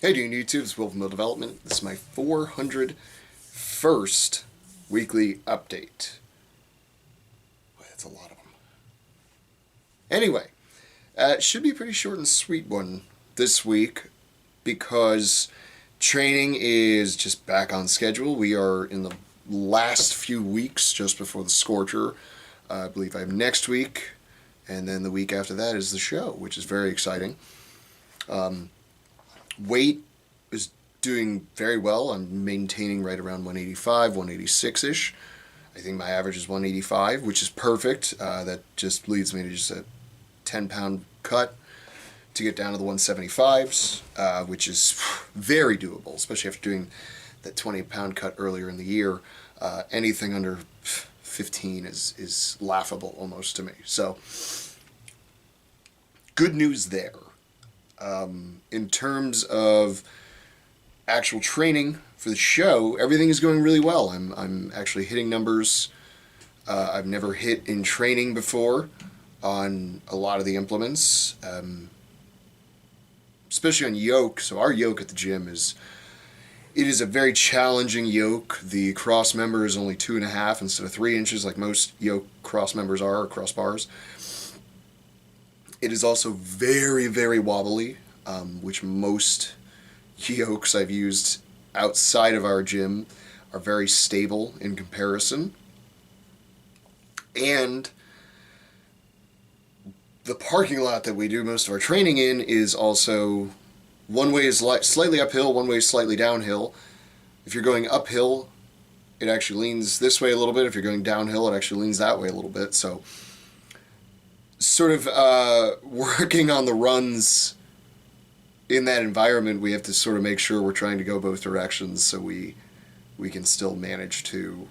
Hey, doing YouTube, it's Will from Mill Development. This is my 401st weekly update. Boy, that's a lot of them. Anyway, it should be a pretty short and sweet one this week because training is just back on schedule. We are in the last few weeks just before the Scorcher. I believe I have next week, and then the week after that is the show, which is very exciting. Weight is doing very well. I'm maintaining right around 185, 186-ish. I think my average is 185, which is perfect. That just leads me to just a 10-pound cut to get down to the 175s, which is very doable, especially after doing that 20-pound cut earlier in the year. Anything under 15 is laughable almost to me. So, good news there. In terms of actual training for the show, everything is going really well. I'm actually hitting numbers I've never hit in training before on a lot of the implements, especially on yoke. So our yoke at the gym is a very challenging yoke. The cross member is only 2.5 instead of 3 inches like most yoke cross members are, or crossbars. It is also very, very wobbly, which most yokes I've used outside of our gym are very stable in comparison. And the parking lot that we do most of our training in is also, one way is slightly uphill, one way is slightly downhill. If you're going uphill, it actually leans this way a little bit. If you're going downhill, it actually leans that way a little bit. So sort of working on the runs in that environment, we have to sort of make sure we're trying to go both directions so we can still manage to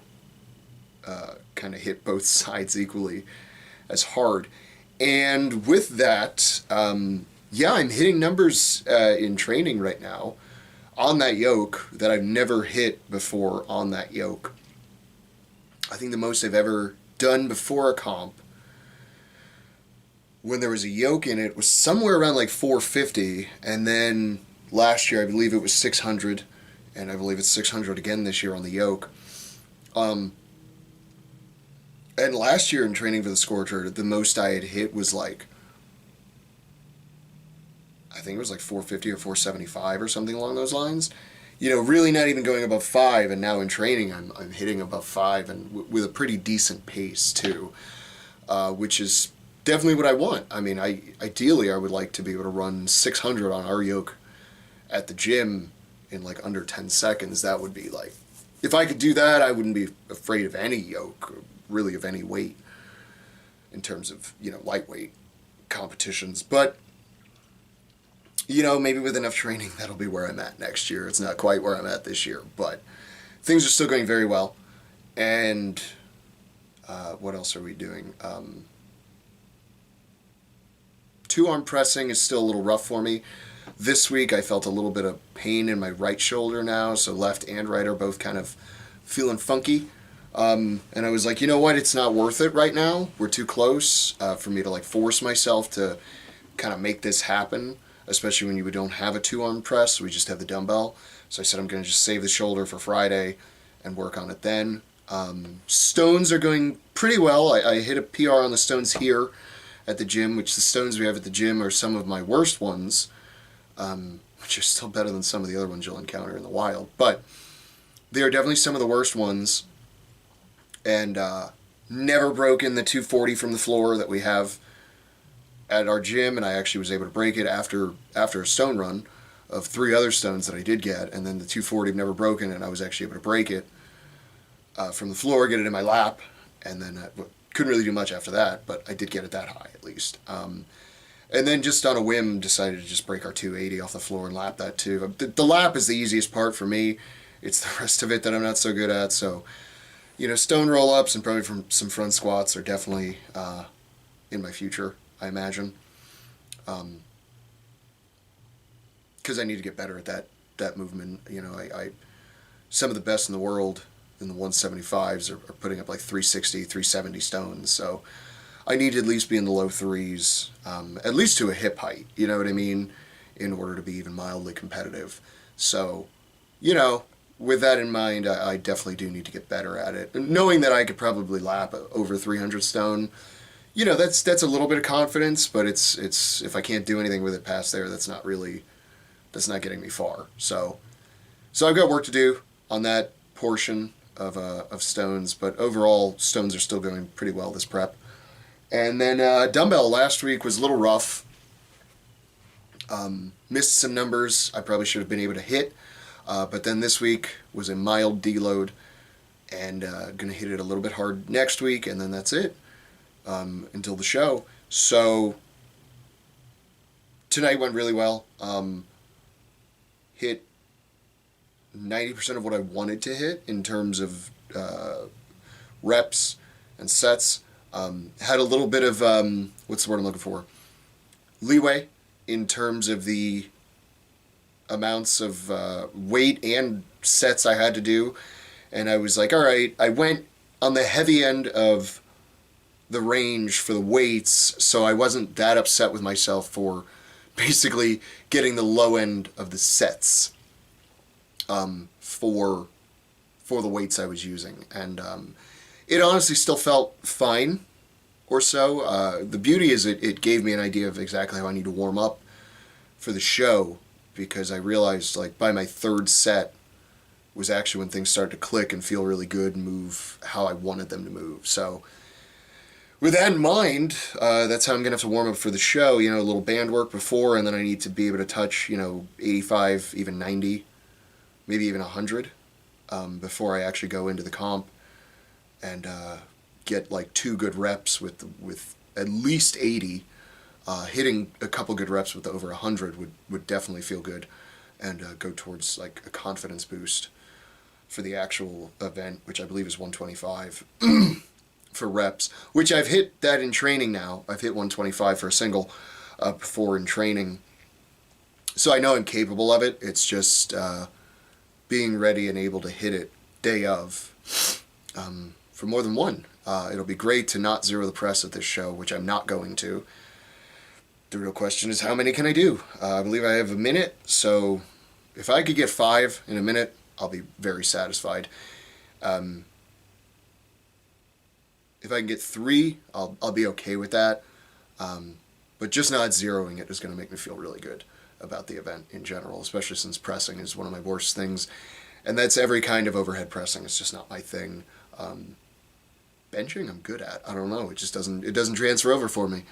kind of hit both sides equally as hard. And with that, yeah, I'm hitting numbers in training right now on that yoke that I've never hit before on that yoke. I think the most I've ever done before a comp when there was a yoke in it was somewhere around like 450, and then last year I believe it was 600, and I believe it's 600 again this year on the yoke. And last year in training for the Scorcher, the most I had hit was like, I think it was like 450 or 475 or something along those lines. You know, really not even going above 5, and now in training I'm hitting above 5, and with a pretty decent pace too, which is definitely what I want. I mean, ideally I would like to be able to run 600 on our yoke at the gym in like under 10 seconds. That would be like, if I could do that, I wouldn't be afraid of any yoke, or really of any weight in terms of, you know, lightweight competitions. But, you know, maybe with enough training, that'll be where I'm at next year. It's not quite where I'm at this year, but things are still going very well. And what else are we doing? Two-arm pressing is still a little rough for me. This week I felt a little bit of pain in my right shoulder now, so left and right are both kind of feeling funky. And I was like, you know what, it's not worth it right now. We're too close for me to like force myself to kind of make this happen, especially when you don't have a two-arm press. We just have the dumbbell. So I said I'm going to just save the shoulder for Friday and work on it then. Stones are going pretty well. I hit a PR on the stones here at the gym, which the stones we have at the gym are some of my worst ones, which are still better than some of the other ones you'll encounter in the wild. But they are definitely some of the worst ones. And never broken the 240 from the floor that we have at our gym, and I actually was able to break it after a stone run of 3 other stones that I did get, and then the 240 I've never broken, and I was actually able to break it from the floor, get it in my lap, and then couldn't really do much after that, but I did get it that high at least. And then just on a whim decided to just break our 280 off the floor and lap that too. The lap is the easiest part for me. It's the rest of it that I'm not so good at. So, you know, stone roll-ups and probably from some front squats are definitely in my future, I imagine. Because I need to get better at that movement. You know, I some of the best in the world in the 175s are putting up like 360, 370 stones. So I need to at least be in the low 3s, at least to a hip height. You know what I mean? in order to be even mildly competitive. So, you know, with that in mind, I definitely do need to get better at it. And knowing that I could probably lap over 300 stone, you know, that's a little bit of confidence, but it's if I can't do anything with it past there, that's not getting me far. So I've got work to do on that portion of stones, but overall stones are still going pretty well this prep. And then dumbbell last week was a little rough. Missed some numbers I probably should have been able to hit, but then this week was a mild deload, and gonna hit it a little bit hard next week, and then that's it until the show. So tonight went really well. Hit 90% of what I wanted to hit in terms of reps and sets. Had a little bit of what's the word I'm looking for? Leeway in terms of the amounts of weight and sets I had to do, and I was like, all right, I went on the heavy end of the range for the weights, so I wasn't that upset with myself for basically getting the low end of the sets for the weights I was using, and it honestly still felt fine or so. The beauty is it gave me an idea of exactly how I need to warm up for the show, because I realized like by my third set was actually when things started to click and feel really good and move how I wanted them to move. So with that in mind, that's how I'm going to have to warm up for the show. You know, a little band work before, and then I need to be able to touch, 85, even 90, maybe even 100 before I actually go into the comp and get like 2 good reps with at least 80. Hitting a couple good reps with over 100 would definitely feel good, and go towards like a confidence boost for the actual event, which I believe is 125 for reps, which I've hit that in training now. I've hit 125 for a single before in training, so I know I'm capable of it. It's just being ready and able to hit it day of for more than one. It'll be great to not zero the press at this show, which I'm not going to. The real question is, how many can I do? I believe I have a minute, so if I could get 5 in a minute, I'll be very satisfied. If I can get 3, I'll be okay with that. But just not zeroing it is going to make me feel really good about the event in general, especially since pressing is one of my worst things, and that's every kind of overhead pressing. It's just not my thing. Benching I'm good at. I don't know. It just doesn't transfer over for me.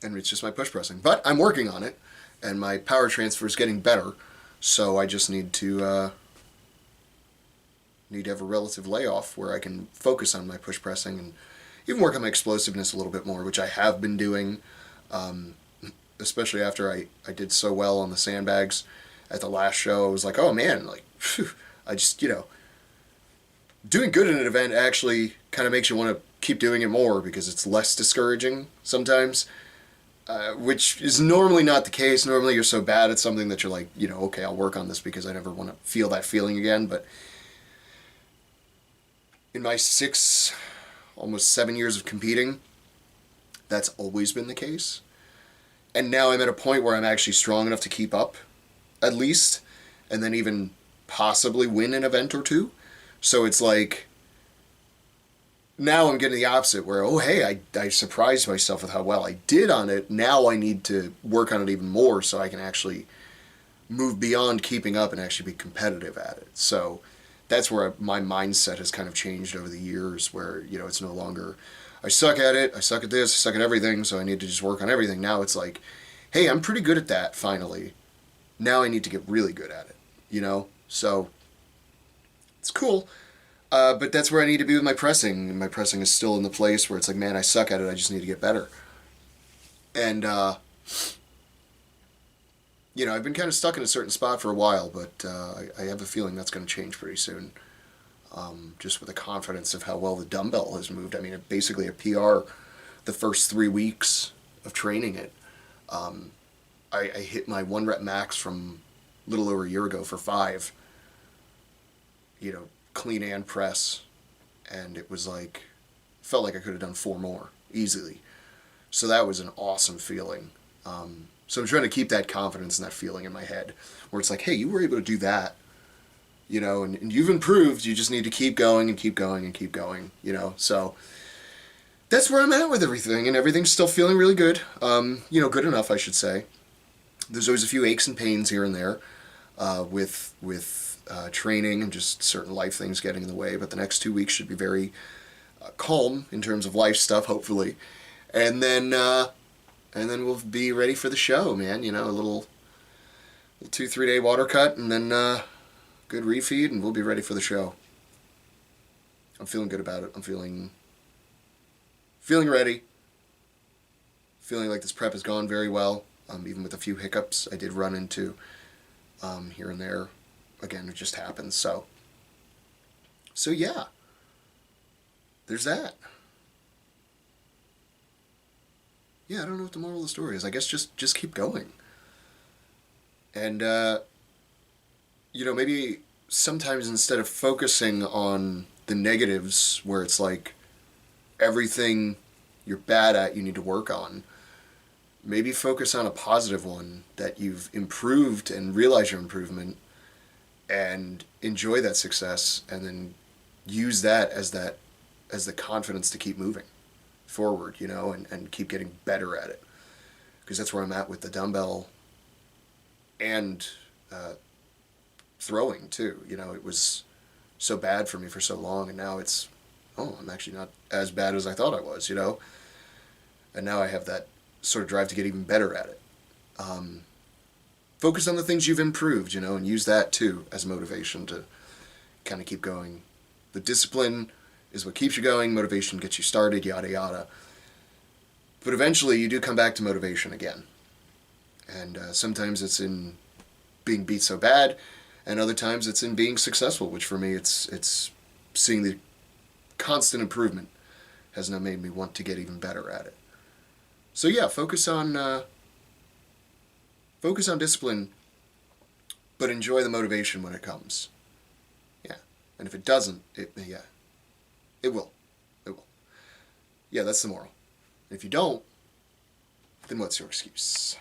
And it's just my push pressing. But I'm working on it, and my power transfer is getting better, so I just need to have a relative layoff where I can focus on my push pressing and even work on my explosiveness a little bit more, which I have been doing, especially after I did so well on the sandbags at the last show. I was like, oh man, like, phew, I just, doing good in an event actually kind of makes you want to keep doing it more, because it's less discouraging sometimes. Which is normally not the case. Normally you're so bad at something that you're like, okay, I'll work on this because I never want to feel that feeling again. But in my 6, almost 7 years of competing, that's always been the case. And now I'm at a point where I'm actually strong enough to keep up, at least, and then even possibly win an event or 2. So it's like, now I'm getting the opposite, where, oh, hey, I surprised myself with how well I did on it. Now I need to work on it even more so I can actually move beyond keeping up and actually be competitive at it. So that's where my mindset has kind of changed over the years, where, it's no longer, I suck at it, I suck at this, I suck at everything, so I need to just work on everything. Now it's like, hey, I'm pretty good at that, finally. Now I need to get really good at it, So it's cool. But that's where I need to be with my pressing. And my pressing is still in the place where it's like, man, I suck at it. I just need to get better. And, I've been kind of stuck in a certain spot for a while, but I have a feeling that's going to change pretty soon. Just with the confidence of how well the dumbbell has moved. I mean, basically a PR the first 3 weeks of training it. I hit my 1 rep max from a little over a year ago for 5. Clean and press, and it was like, felt like I could have done 4 more easily. So that was an awesome feeling. So I'm trying to keep that confidence and that feeling in my head, where it's like, hey, you were able to do that, and you've improved. You just need to keep going and keep going and keep going, So that's where I'm at with everything, and everything's still feeling really good. Good enough, I should say. There's always a few aches and pains here and there with training and just certain life things getting in the way, but the next 2 weeks should be very calm in terms of life stuff, hopefully. And then we'll be ready for the show, man. A little 2-3 day water cut, and then good refeed, and we'll be ready for the show. I'm feeling good about it. I'm feeling ready. Feeling like this prep has gone very well. Even with a few hiccups I did run into here and there. Again, it just happens. So yeah, there's that. Yeah, I don't know what the moral of the story is. I guess just keep going. And, maybe sometimes instead of focusing on the negatives where it's like everything you're bad at you need to work on, maybe focus on a positive one that you've improved and realize your improvement and enjoy that success, and then use that as the confidence to keep moving forward, and keep getting better at it. Because that's where I'm at with the dumbbell and throwing too. It was so bad for me for so long, and now I'm actually not as bad as I thought I was, and now I have that sort of drive to get even better at it. Focus on the things you've improved, and use that too as motivation to kind of keep going. The discipline is what keeps you going. Motivation gets you started, yada yada. But eventually you do come back to motivation again. And sometimes it's in being beat so bad, and other times it's in being successful, which for me it's seeing the constant improvement has now made me want to get even better at it. So yeah, focus on discipline, but enjoy the motivation when it comes. Yeah, and if it doesn't, it will. Yeah, that's the moral. And if you don't, then what's your excuse?